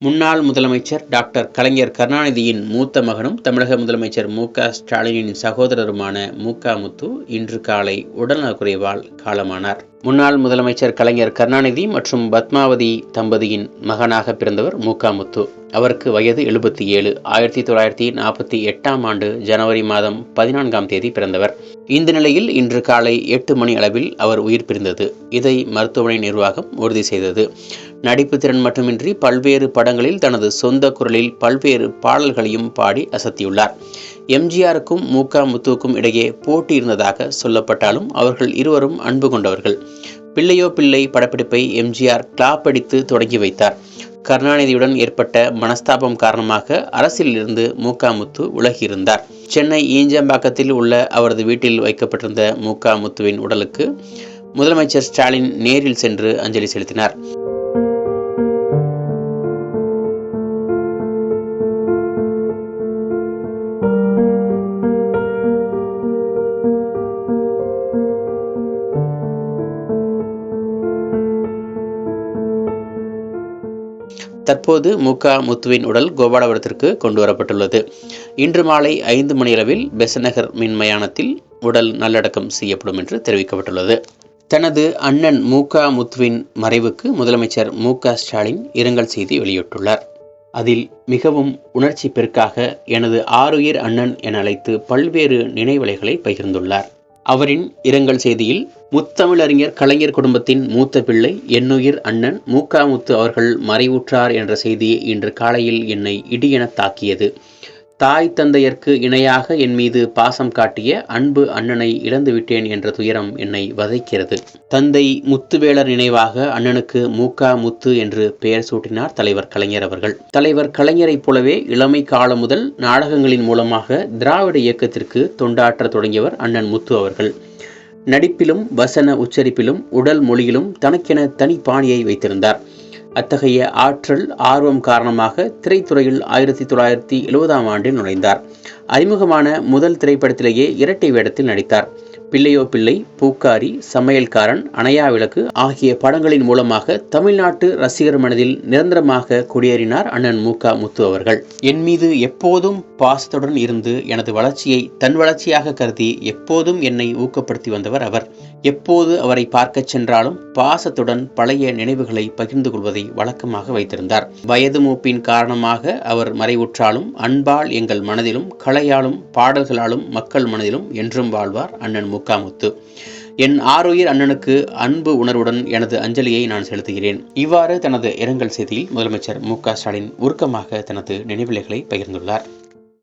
முன்னாள் முதலமைச்சர் டாக்டர் கலைஞர் கருணாநிதியின் மூத்த மகனும் தமிழக முதலமைச்சர் மு.க.ஸ்டாலினின் சகோதரருமான மு.க.முத்து இன்று காலை உடல்நலக்குறைவால் காலமானார். முன்னாள் முதலமைச்சர் கலைஞர் கருணாநிதி மற்றும் பத்மாவதி தம்பதியின் மகனாக பிறந்தவர் மு.க.முத்து. அவருக்கு வயது 77. 1948ஆம் ஆண்டு ஜனவரி மாதம் 14ஆம் தேதி பிறந்தவர். இந்த நிலையில் இன்று காலை 8 மணி அளவில் அவர் உயிர் பிரிந்தது. இதை மருத்துவமனை நிர்வாகம் உறுதி செய்தது. நடிப்பு திறன் மட்டுமின்றி பல்வேறு படங்களில் தனது சொந்த குரலில் பல்வேறு பாடல்களையும் பாடி அசத்தியுள்ளார். எம்ஜிஆருக்கும் மு.க.முத்துவுக்கும் இடையே போட்டி இருந்ததாக சொல்லப்பட்டாலும் அவர்கள் இருவரும் அன்பு கொண்டவர்கள். பிள்ளையோ பிள்ளை படப்பிடிப்பை எம்ஜிஆர் கிளாப் அடித்து தொடங்கி வைத்தார். கருணாநிதியுடன் ஏற்பட்ட மனஸ்தாபம் காரணமாக அரசியலிருந்து மு.க.முத்து விலகியிருந்தார். சென்னை ஈஞ்சம்பாக்கத்தில் உள்ள அவரது வீட்டில் வைக்கப்பட்டிருந்த மு.க.முத்துவின் உடலுக்கு முதலமைச்சர் ஸ்டாலின் நேரில் சென்று அஞ்சலி செலுத்தினார். தற்போது மு.க.முத்துவின் உடல் கோபாலபுரத்திற்கு கொண்டு வரப்பட்டுள்ளது. இன்று மாலை 5 மணியளவில் பெசநகர் மின்மயானத்தில் உடல் நல்லடக்கம் செய்யப்படும் என்று தெரிவிக்கப்பட்டுள்ளது. தனது அண்ணன் மு.க.முத்துவின் மறைவுக்கு முதலமைச்சர் மு.க.ஸ்டாலின் இரங்கல் செய்தி வெளியிட்டுள்ளார். அதில் மிகவும் உணர்ச்சி பெருக்காக எனது ஆருயிர் அண்ணன் என அழைத்து பல்வேறு நினைவலைகளை பகிர்ந்துள்ளார். அவரின் இரங்கல் செய்தியில், முத்தமிழறிஞர் கலைஞர் குடும்பத்தின் மூத்த பிள்ளை என்னுயிர் அண்ணன் மு.க.முத்து அவர்கள் மறைவுற்றார் என்ற செய்தி இன்று காலையில் என்னை இடியென தாக்கியது. தாய் தந்தையர்க்கு இணையாக என் மீது பாசம் காட்டிய அன்பு அண்ணனை இழந்துவிட்டேன் என்ற துயரம் என்னை வதைக்கிறது. தந்தை முத்துவேலர் நினைவாக அண்ணனுக்கு மு.க.முத்து என்று பெயர் சூட்டினார் தலைவர் கலைஞர் அவர்கள். தலைவர் கலைஞரைப் போலவே இளமை காலம் முதல் நாடகங்களின் மூலமாக திராவிட இயக்கத்திற்கு தொண்டாற்ற தொடங்கியவர் அண்ணன் முத்து அவர்கள். நடிப்பிலும் வசன உச்சரிப்பிலும் உடல் மொழியிலும் தனக்கென தனி பாணியை வைத்திருந்தார். அத்தகைய ஆற்றல் ஆர்வம் காரணமாக திரைத்துறையில் 1970ஆம் ஆண்டில் நுழைந்தார். அறிமுகமான முதல் திரைப்படத்திலேயே இரட்டை வேடத்தில் நடித்தார். பிள்ளையோ பிள்ளை, பூக்காரி, சமையல்காரன், அணையா விளக்கு ஆகிய படங்களின் மூலமாக தமிழ்நாட்டு ரசிகர் மனதில் நிரந்தரமாக குடியேறினார் அண்ணன் மு.க.முத்து அவர்கள். என் மீது எப்போதும் பாசத்துடன் இருந்து எனது வளர்ச்சியை தன் வளர்ச்சியாக கருதி எப்போதும் என்னை ஊக்கப்படுத்தி வந்தவர் அவர். எப்போது அவரை பார்க்க சென்றாலும் பாசத்துடன் பழைய நினைவுகளை பகிர்ந்து கொள்வதை வழக்கமாக வைத்திருந்தார். வயது மூப்பின் காரணமாக அவர் மறைவுற்றாலும் அன்பால் எங்கள் மனதிலும் கலையாலும் பாடல்களாலும் மக்கள் மனதிலும் என்றும் வாழ்வார் அண்ணன் மு.க.முத்து. என் ஆருயிர் அண்ணனுக்கு அன்பு உணர்வுடன் எனது அஞ்சலியை நான் செலுத்துகிறேன். இவ்வாறு தனது இரங்கல் செய்தியில் முதலமைச்சர் மு.க.ஸ்டாலின் உருக்கமாக தனது நினைவுகளை பகிர்ந்துள்ளார்.